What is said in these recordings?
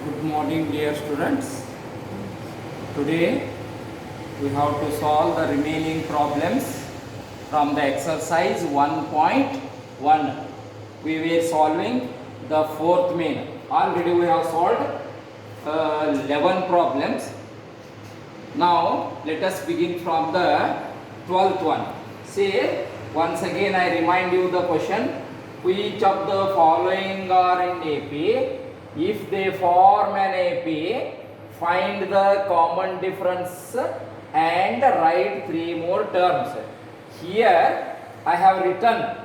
Good morning, dear students. Today we have to solve the remaining problems from the exercise 1.1. We were solving the fourth main. Already we have solved 11 problems. Now let us begin from the 12th one. Say once again I remind you the question. Which of the following are in AP? If they form an AP, find the common difference and write 3 more terms. Here I have written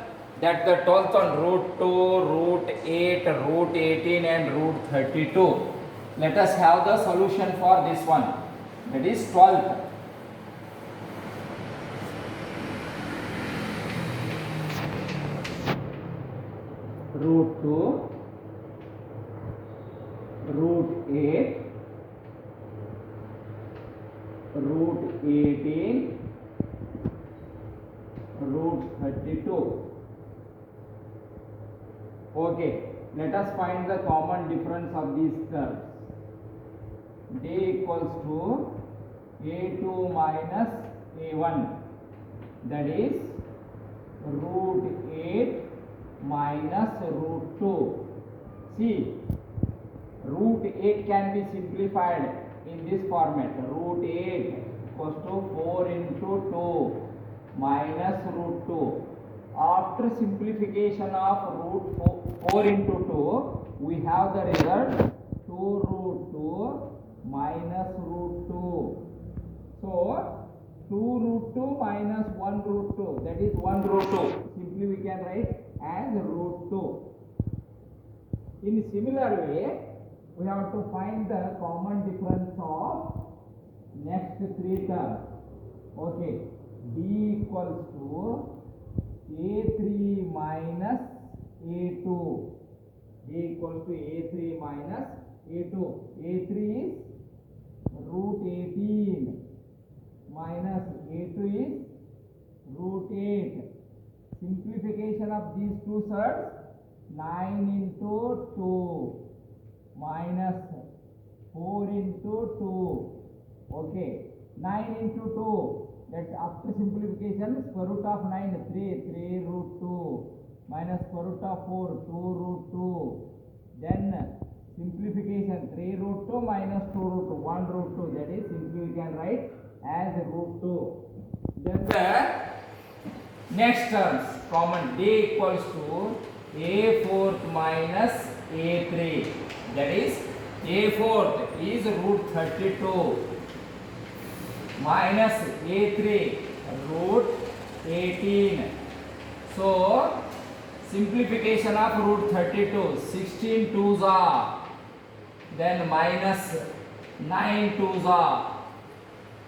that the 12th one root 2, root 8, root 18 and root 32. Let us have the solution for this one. That is 12th. Root 2, root 8, root 18, root 32. Okay, let us find the common difference of these terms. D equals to A2 minus A1, that is root 8 minus root 2. See, root 8 can be simplified in this format. Root 8 equals to 4 into 2 minus root 2. After simplification of root 4 into 2, we have the result 2 root 2 minus root 2. So, 2 root 2 minus 1 root 2, that is 1 root 2. Simply we can write as root 2. In similar way, we have to find the common difference of next 3 terms. Okay, D equals to A3 minus A2. D equals to A3 minus A2. A3 is root 18 minus A2 is root 8. Simplification of these two terms, 9 into 2 minus 4 into 2. Okay, 9 into 2, that's after simplification, square root of 9, 3 root 2 minus square root of 4, 2 root 2. Then simplification, 3 root 2 minus 2 root 2, 1 root 2, that is simply we can write as root 2. Then the next terms, common, D equals to A fourth minus A3, that is A fourth is root 32 minus A3 root 18. So, simplification of root 32, 16 twos are, then minus 9 twos are.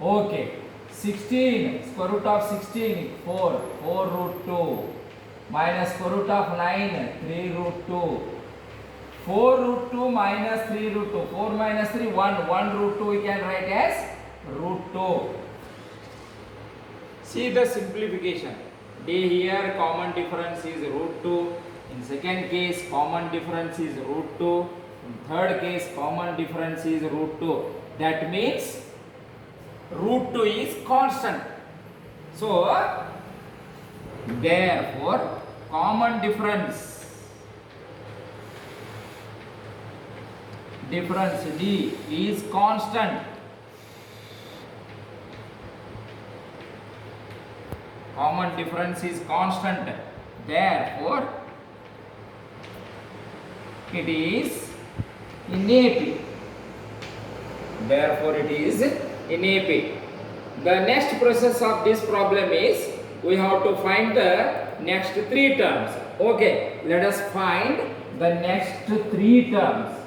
Okay, 16, square root of 16, 4 root 2, minus square root of 9, 3 root 2. 4 root 2 minus 3 root 2, 4 minus 3, 1 root 2 we can write as root 2. See the simplification. D here common difference is root 2. In second case common difference is root 2. In third case common difference is root 2. That means root 2 is constant. So, therefore, common difference D is constant. Common difference is constant. Therefore, it is in AP. Therefore, it is in AP. The next process of this problem is we have to find the next 3 terms. Okay, let us find the next 3 terms.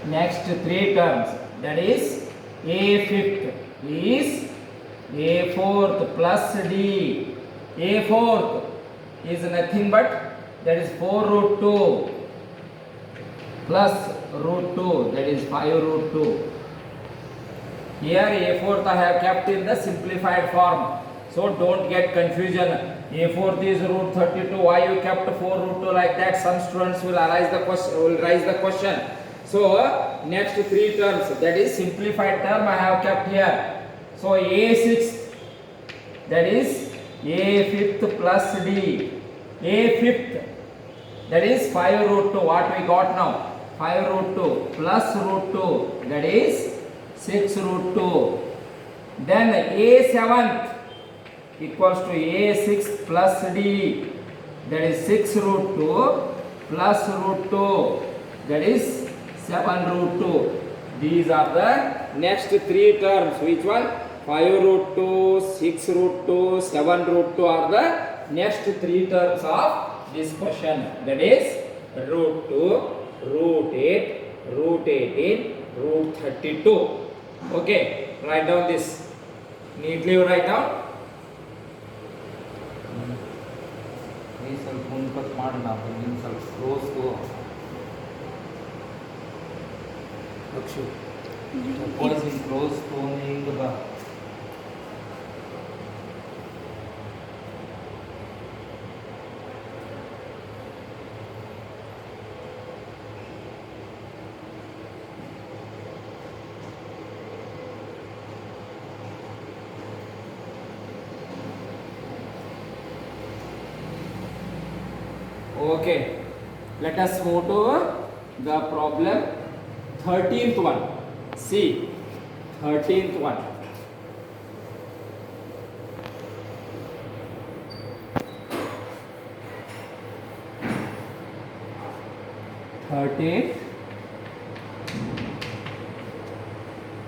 Next 3 terms, that is A fifth is A fourth plus D. A fourth is nothing but that is 4 root 2 plus root 2, that is 5 root 2. Here A4th I have kept in the simplified form. So don't get confusion. A fourth is root 32. Why you kept 4 root 2 like that? Some students will raise the question. So next three terms, that is simplified term I have kept here. So a sixth, that is a fifth plus d. A fifth, that is 5 root 2. What we got now? 5 root 2 plus root 2, that is 6 root 2. Then a seventh equals to a sixth plus d, that is 6 root 2 plus root 2, that is 7 root 2. These are the next three terms. Which one? 5 root 2, 6 root 2, 7 root 2 are the next three terms of this question. That is root 2, root 8, root 18, root 32. Okay, write down this. Neatly write down. ಸ್ವಲ್ಪ ಮುಂದಕ್ಕೆ ಮಾಡೋಣ ನೀನು ಸ್ವಲ್ಪ ಕ್ಲೋಸ್ದು Akshu voice close phone ಹಿಂಗೆ ಬಾ Okay, let us move to the problem 13th one. See, 13th one.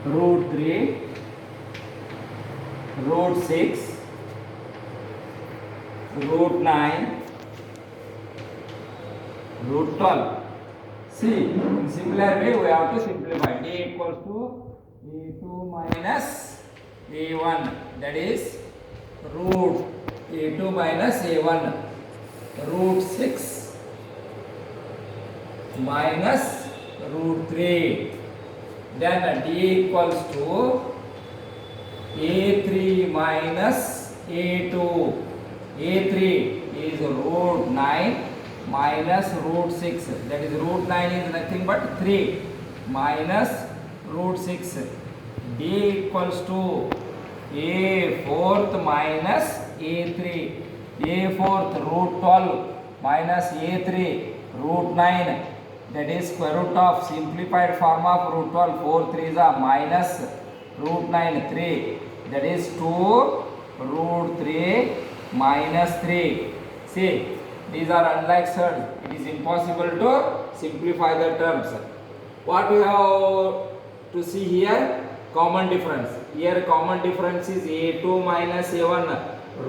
Root 3, root 6, root 9, root 12. See, in similar way we have to simplify. A equals to A2 minus A1, that is root A2 minus A1, root 6 minus root 3. Then D equals to A3 minus A2. A3 is root 9 minus root 6, that is root 9 is nothing but 3 minus root 6. D equals to A fourth minus A3. A fourth root 12 minus A3 root 9, that is square root of simplified form of root 12. 4 3s are minus root 9 3, that is 2 root 3 minus 3. See, these are unlike surds. It is impossible to simplify the terms. What we have to see here? Common difference. Here common difference is A2 minus A1,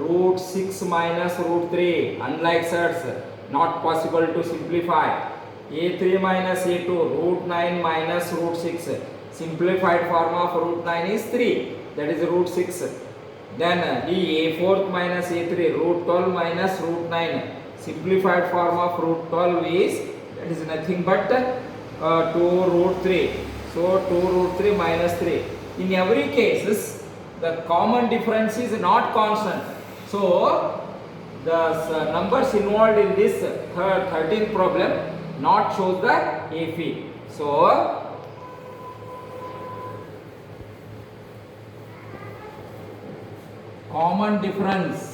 root 6 minus root 3. Unlike surds, not possible to simplify. A3 minus A2, root 9 minus root 6. Simplified form of root 9 is 3, that is root 6. Then D, A4 minus A3, root 12 minus root 9. Simplified form of root 12 is, that is nothing but 2 root 3. So 2 root 3 minus 3. In every case, the common difference is not constant. So the numbers involved in this 13th problem not shows the AP. So common difference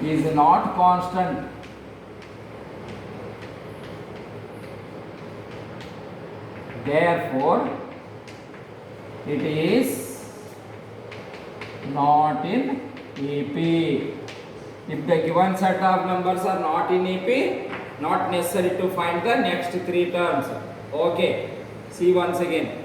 is not constant. Therefore, it is not in AP. If the given set of numbers are not in AP, not necessary to find the next three terms. Okay, see once again.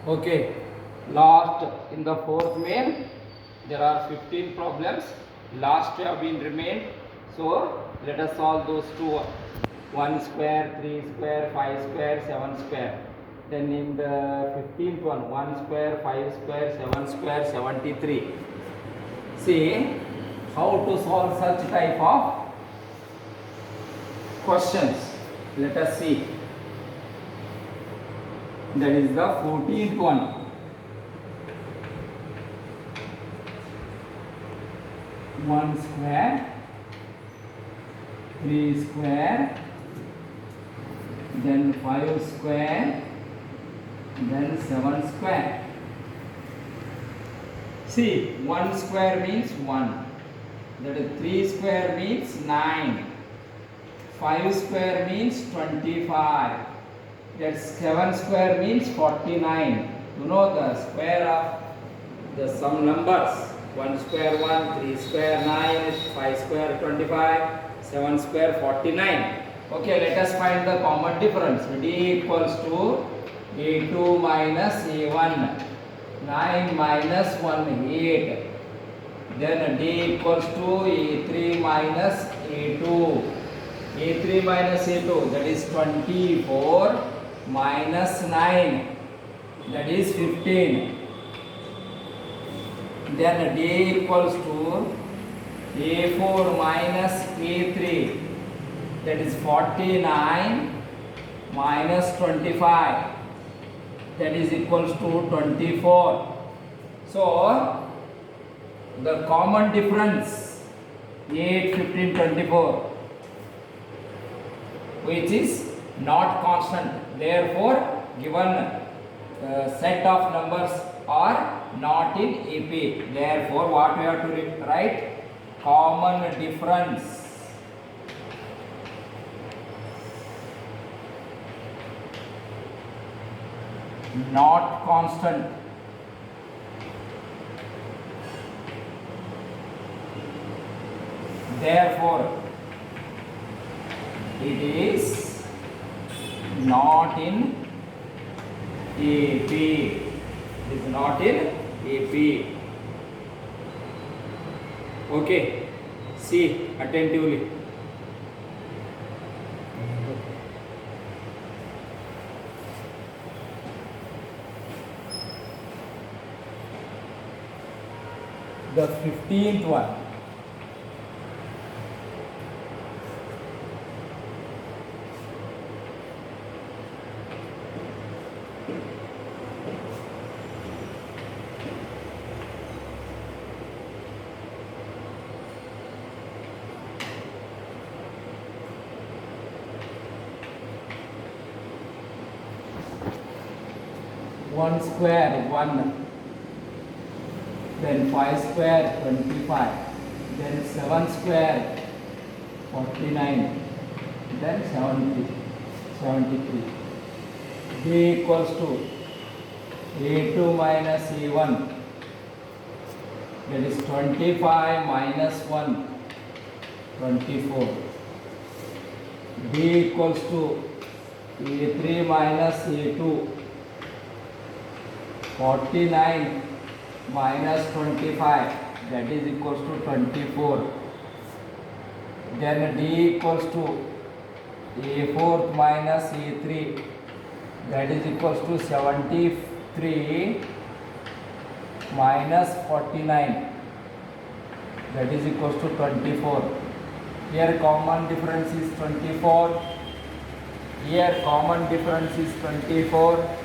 Okay, last in the fourth main, there are 15 problems. Last have been remained. So let us solve those two: 1 square, 3 square, 5 square, 7 square. Then in the 15th one, 1 square, 5 square, 7 square, 73. See how to solve such type of questions. Let us see. That is the 14th one. 1 square, 3 square, then 5 square, then 7 square. See, 1 square means 1. That is 3 square means 9. 5 square means 25. That 7 square means 49. You know the square of the some numbers. 1 square 1, 3 square 9, 5 square 25, 7 square 49. Okay, let us find the common difference. D equals to A2 minus A1. 9 minus 1, 8. Then D equals to A3 minus A2. A3 minus A2, that is 24 minus 9, that is 15. Then D equals to A4 minus A3, that is 49 minus 25, that is equals to 24. So the common difference 8, 15, 24, which is not constant. Therefore, given set of numbers are not in AP. Therefore, what we have to write? Common difference. Not constant. Therefore, it is not in AP. It is not in AP. Okay. See attentively. The 15th one. One square 1, then 5 square 25, then 7 square 49, then 73. D equals to A2 minus A1, that is 25 minus 1, 24. D equals to A3 minus A2, 49 minus 25, that is equals to 24. Then D equals to A4 minus A3, that is equals to 73 minus 49, that is equals to 24. Here common difference is 24. Here common difference is 24.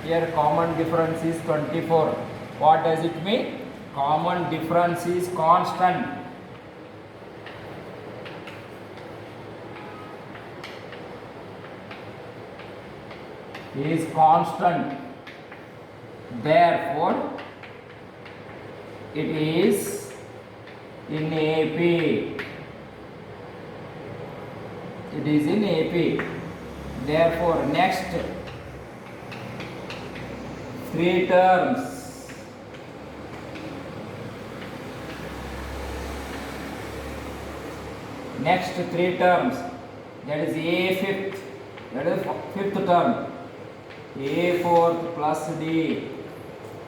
Here common difference is 24. What does it mean? Common difference is constant. Is constant. Therefore, it is in AP. It is in AP. Therefore, next 3 terms. Next 3 terms, that is A fifth, that is fifth term. A fourth plus D,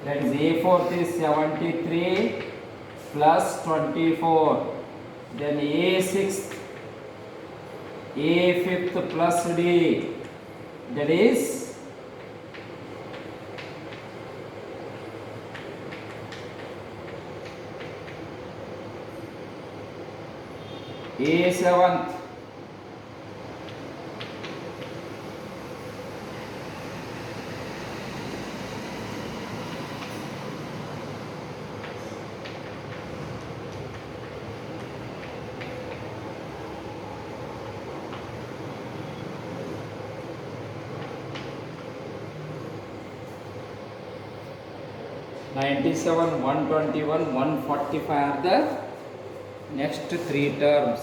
that is A fourth is 73 plus 24, then A sixth, A fifth plus D, that is A seventh, (97), 121, 145 are the next three terms.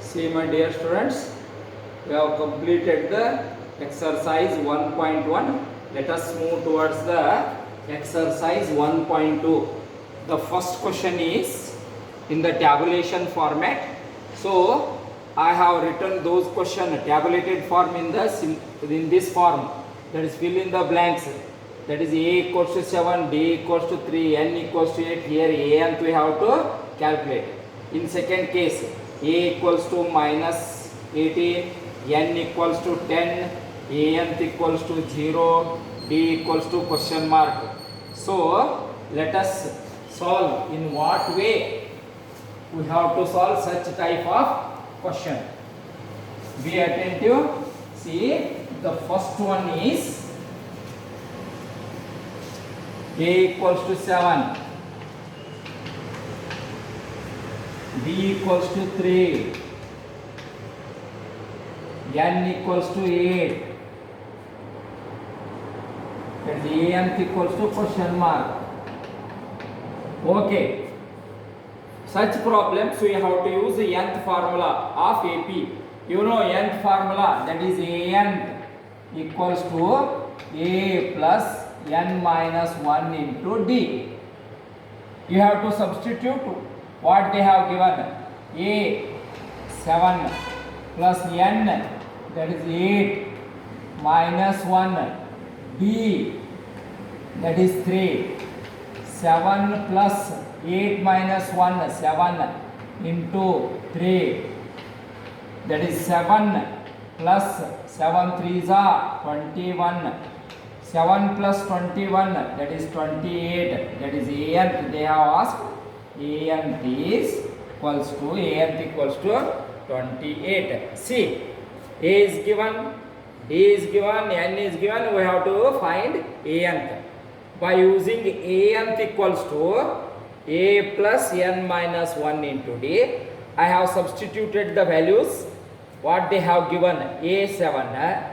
See my dear students, we have completed the exercise 1.1. Let us move towards the exercise 1.2. The first question is in the tabulation format. So I have written those questions tabulated form in this form, that is fill in the blanks, that is A equals to 7, D equals to 3, N equals to 8. Here A and we have to calculate. In second case, A equals to minus 18, N equals to 10, A nth equals to 0, D equals to question mark. So let us solve. In what way we have to solve such type of question? Be attentive. See, the first one is A equals to 7, D equals to 3, N equals to 8, that is A nth equals to question mark. Okay, such problems we have to use the nth formula of AP. You know nth formula, that is A nth equals to A plus N minus 1 into D. You have to substitute what they have given. A 7 plus N, that is 8 minus 1, D, that is 3. 7 plus 8 minus 1, 7 into 3, that is 7 plus 7 3s are 21. 7 plus 21, that is 28, that is A nth. They have asked A nth is equals to A nth equals to 28. See, A is given, D is given, N is given. We have to find A nth. By using A nth equals to A plus N minus 1 into D, I have substituted the values what they have given. A7,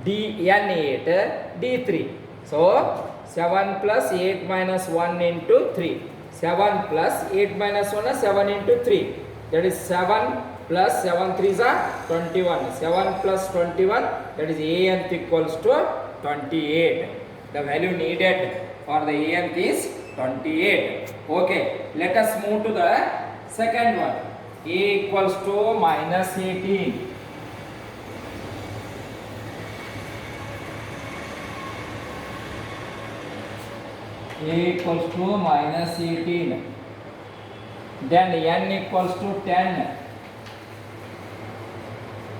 D, N8, D3. So 7 plus 8 minus 1 into 3. 7 plus 8 minus 1 is 7 into 3. That is 7 plus 7 3s are 21. 7 plus 21, that is A nth equals to 28. The value needed for the A nth is 28. Okay, let us move to the second one. A equals to minus 18. A equals to minus 18. Then N equals to 10.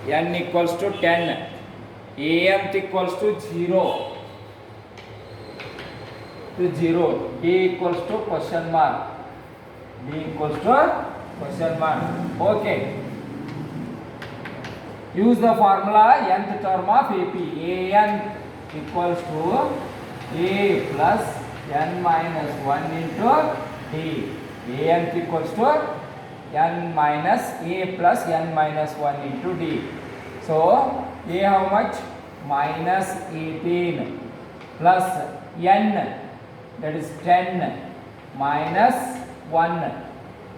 N equals to 10. A nth equals to 0. To 0. D equals to question mark. D equals to question mark. Okay. use the formula nth term of AP. An equals to A plus n minus 1 into D. An equals to n minus A plus n minus 1 into D. So A how much? Minus 18 plus n, that is 10, minus 1.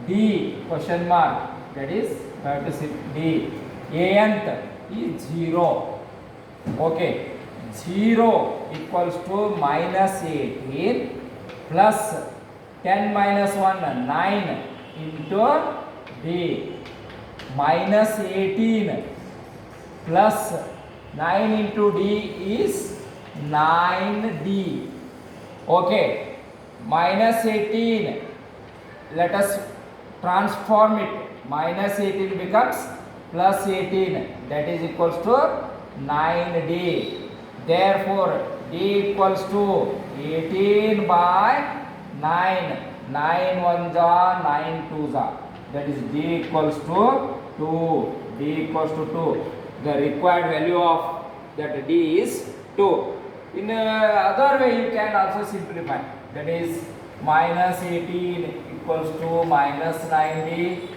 D question mark, that is we have to see D. Anth is 0. Okay, 0 equals to minus 18 plus 10 minus 1, 9 into D. Minus 18 plus 9 into D is 9D. Okay, minus 18, let us transform it. Minus 18 becomes plus 18, that is equals to 9D. Therefore, D equals to 18 by 9. 9 ones are 9 twos are. That is D equals to 2. D equals to 2. The required value of that D is 2. In other way you can also simplify. That is minus 18 equals to minus 9D.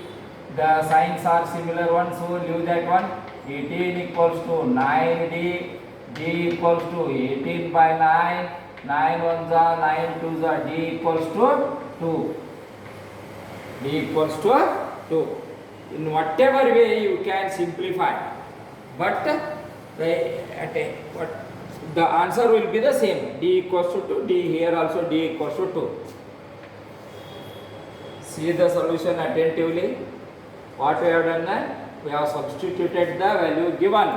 The signs are similar ones, so leave that one. 18 equals to 9D. D equals to 18 by 9. 9 ones are 9 twos are. D equals to 2. D equals to 2. In whatever way you can simplify, but the answer will be the same. D equals to 2. D here also D equals to 2. See the solution attentively. What we have done? We have substituted the values given.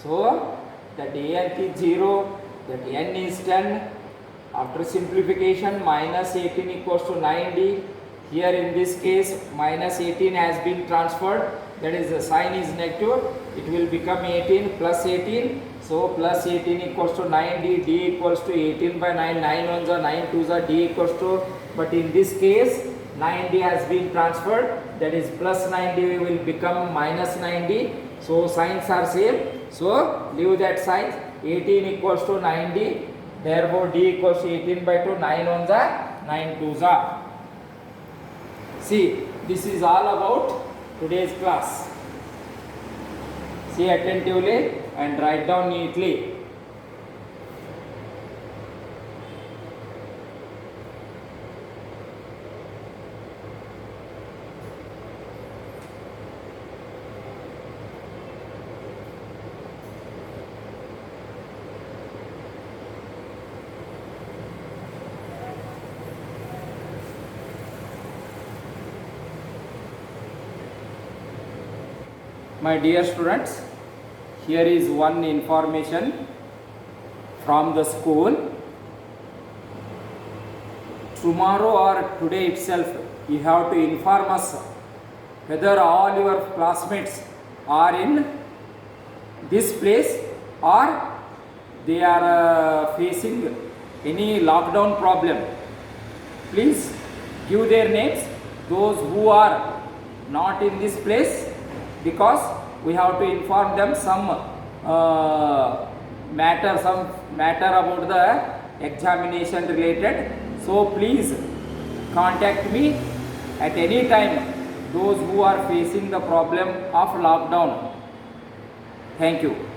So that Anth is 0, that n is 10. After simplification, minus 18 equals to 9D. Here in this case, minus 18 has been transferred. That is, the sign is negative. It will become 18 plus 18. So plus 18 equals to 9D. D equals to 18 by 9. 9 ones are 9 twos are. D equals to. But in this case, 9D has been transferred. That is, plus 9D will become minus 9D. So signs are same. So leave that sign. 18 equals to 9D. Therefore, D equals to 18 by 2. 9 ones are 9 twos are. See, this is all about today's class. See attentively and write down neatly. My dear students, here is one information from the school. Tomorrow or today itself, you have to inform us whether all your classmates are in this place or they are facing any lockdown problem. Please give their names, those who are not in this place, because we have to inform them some matter about the examination related. So please contact me at any time, those who are facing the problem of lockdown. Thank you.